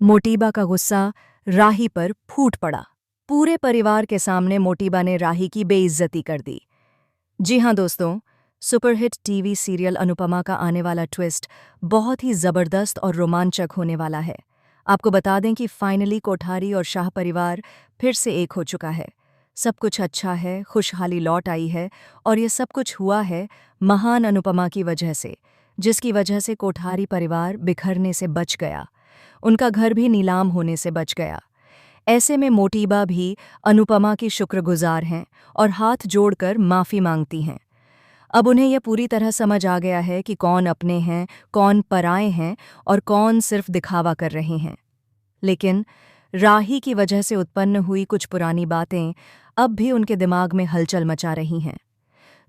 मोटीबा का गुस्सा राही पर फूट पड़ा। पूरे परिवार के सामने मोटीबा ने राही की बेइज्जती कर दी। जी हाँ दोस्तों, सुपरहिट टीवी सीरियल अनुपमा का आने वाला ट्विस्ट बहुत ही जबरदस्त और रोमांचक होने वाला है। आपको बता दें कि फाइनली कोठारी और शाह परिवार फिर से एक हो चुका है। सब कुछ अच्छा है, खुशहाली लौट आई है और ये सब कुछ हुआ है महान अनुपमा की वजह से, जिसकी वजह से कोठारी परिवार बिखरने से बच गया। उनका घर भी नीलाम होने से बच गया। ऐसे में मोटीबा भी अनुपमा की शुक्रगुजार हैं और हाथ जोड़कर माफ़ी मांगती हैं। अब उन्हें यह पूरी तरह समझ आ गया है कि कौन अपने हैं, कौन पराए हैं और कौन सिर्फ दिखावा कर रहे हैं। लेकिन राही की वजह से उत्पन्न हुई कुछ पुरानी बातें अब भी उनके दिमाग में हलचल मचा रही हैं।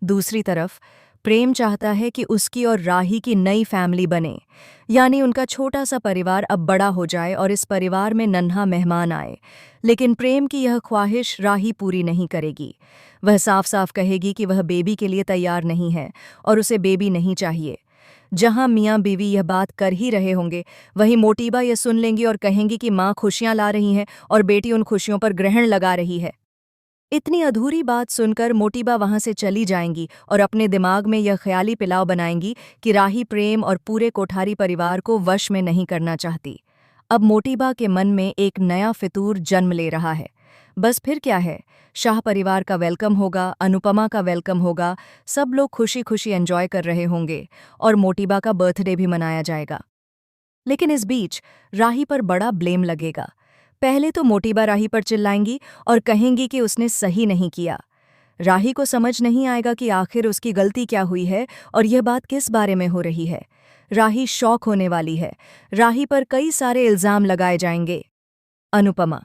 दूसरी तरफ प्रेम चाहता है कि उसकी और राही की नई फैमिली बने, यानी उनका छोटा सा परिवार अब बड़ा हो जाए और इस परिवार में नन्हा मेहमान आए। लेकिन प्रेम की यह ख्वाहिश राही पूरी नहीं करेगी। वह साफ साफ कहेगी कि वह बेबी के लिए तैयार नहीं है और उसे बेबी नहीं चाहिए। जहां मियाँ बीवी यह बात कर ही रहे होंगे, वहीं मोटीबा यह सुन लेंगी और कहेंगी कि माँ खुशियां ला रही है और बेटी उन खुशियों पर ग्रहण लगा रही है। इतनी अधूरी बात सुनकर मोटीबा वहां से चली जाएंगी और अपने दिमाग में यह ख्याली पिलाव बनाएंगी कि राही प्रेम और पूरे कोठारी परिवार को वश में नहीं करना चाहती। अब मोटीबा के मन में एक नया फितूर जन्म ले रहा है। बस फिर क्या है, शाह परिवार का वेलकम होगा, अनुपमा का वेलकम होगा, सब लोग खुशी खुशी एंजॉय कर रहे होंगे और मोटीबा का बर्थडे भी मनाया जाएगा। लेकिन इस बीच राही पर बड़ा ब्लेम लगेगा। पहले तो मोटीबा राही पर चिल्लाएंगी और कहेंगी कि उसने सही नहीं किया। राही को समझ नहीं आएगा कि आखिर उसकी गलती क्या हुई है और यह बात किस बारे में हो रही है। राही शॉक होने वाली है। राही पर कई सारे इल्जाम लगाए जाएंगे। अनुपमा,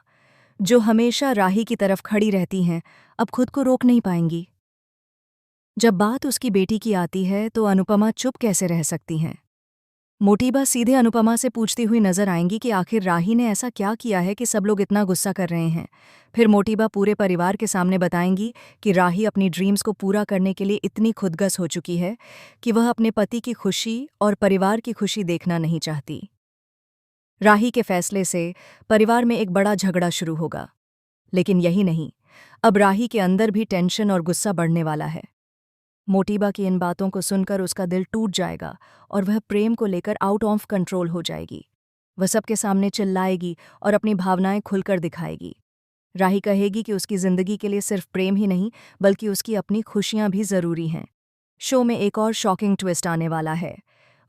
जो हमेशा राही की तरफ खड़ी रहती हैं, अब खुद को रोक नहीं पाएंगी। जब बात उसकी बेटी की आती है तो अनुपमा चुप कैसे रह सकती हैं। मोटीबा सीधे अनुपमा से पूछती हुई नजर आएंगी कि आखिर राही ने ऐसा क्या किया है कि सब लोग इतना गुस्सा कर रहे हैं। फिर मोटीबा पूरे परिवार के सामने बताएंगी कि राही अपनी ड्रीम्स को पूरा करने के लिए इतनी खुदगस हो चुकी है कि वह अपने पति की खुशी और परिवार की खुशी देखना नहीं चाहती। राही के फैसले से परिवार में एक बड़ा झगड़ा शुरू होगा। लेकिन यही नहीं, अब राही के अंदर भी टेंशन और गुस्सा बढ़ने वाला है। मोटीबा की इन बातों को सुनकर उसका दिल टूट जाएगा और वह प्रेम को लेकर आउट ऑफ कंट्रोल हो जाएगी। वह सबके सामने चिल्लाएगी और अपनी भावनाएं खुलकर दिखाएगी। राही कहेगी कि उसकी जिंदगी के लिए सिर्फ प्रेम ही नहीं, बल्कि उसकी अपनी खुशियां भी जरूरी हैं। शो में एक और शॉकिंग ट्विस्ट आने वाला है।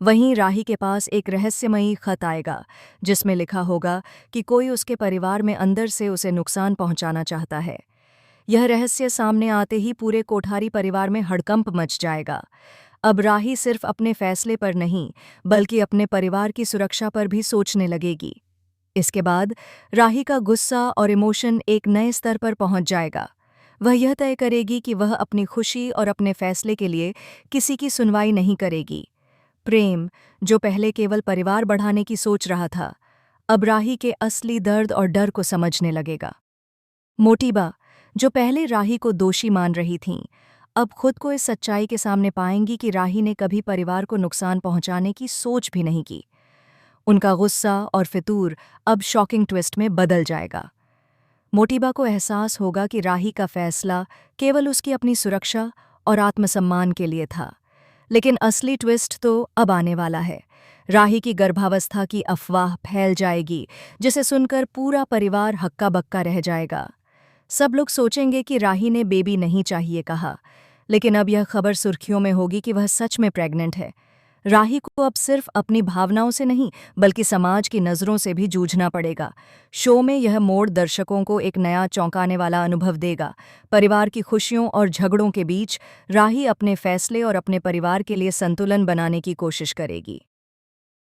वहीं राही के पास एक रहस्यमयी खत आएगा, जिसमें लिखा होगा कि कोई उसके परिवार में अंदर से उसे नुकसान पहुंचाना चाहता है। यह रहस्य सामने आते ही पूरे कोठारी परिवार में हड़कंप मच जाएगा। अब राही सिर्फ अपने फैसले पर नहीं, बल्कि अपने परिवार की सुरक्षा पर भी सोचने लगेगी। इसके बाद राही का गुस्सा और इमोशन एक नए स्तर पर पहुंच जाएगा। वह यह तय करेगी कि वह अपनी खुशी और अपने फैसले के लिए किसी की सुनवाई नहीं करेगी। प्रेम, जो पहले केवल परिवार बढ़ाने की सोच रहा था, अब राही के असली दर्द और डर को समझने लगेगा। मोटीबा, जो पहले राही को दोषी मान रही थीं, अब खुद को इस सच्चाई के सामने पाएंगी कि राही ने कभी परिवार को नुकसान पहुंचाने की सोच भी नहीं की। उनका गुस्सा और फितूर अब शॉकिंग ट्विस्ट में बदल जाएगा। मोटीबा को एहसास होगा कि राही का फैसला केवल उसकी अपनी सुरक्षा और आत्मसम्मान के लिए था। लेकिन असली ट्विस्ट तो अब आने वाला है। राही की गर्भावस्था की अफवाह फैल जाएगी, जिसे सुनकर पूरा परिवार हक्का बक्का रह जाएगा। सब लोग सोचेंगे कि राही ने बेबी नहीं चाहिए कहा, लेकिन अब यह खबर सुर्खियों में होगी कि वह सच में प्रेग्नेंट है। राही को अब सिर्फ अपनी भावनाओं से नहीं, बल्कि समाज की नज़रों से भी जूझना पड़ेगा। शो में यह मोड़ दर्शकों को एक नया चौंकाने वाला अनुभव देगा। परिवार की खुशियों और झगड़ों के बीच राही अपने फैसले और अपने परिवार के लिए संतुलन बनाने की कोशिश करेगी।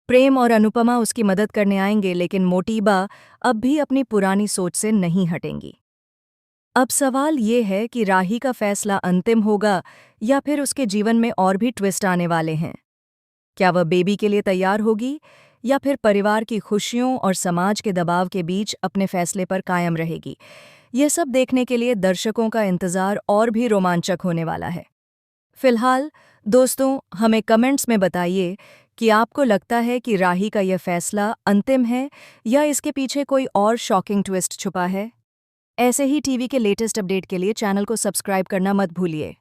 प्रेम और अनुपमा उसकी मदद करने आएंगे, लेकिन मोटीबा अब भी अपनी पुरानी सोच से नहीं हटेंगी। अब सवाल ये है कि राही का फैसला अंतिम होगा या फिर उसके जीवन में और भी ट्विस्ट आने वाले हैं। क्या वह बेबी के लिए तैयार होगी या फिर परिवार की खुशियों और समाज के दबाव के बीच अपने फैसले पर कायम रहेगी? यह सब देखने के लिए दर्शकों का इंतजार और भी रोमांचक होने वाला है। फिलहाल दोस्तों, हमें कमेंट्स में बताइए कि आपको लगता है कि राही का यह फैसला अंतिम है या इसके पीछे कोई और शॉकिंग ट्विस्ट छुपा है? ऐसे ही टीवी के लेटेस्ट अपडेट के लिए चैनल को सब्सक्राइब करना मत भूलिए।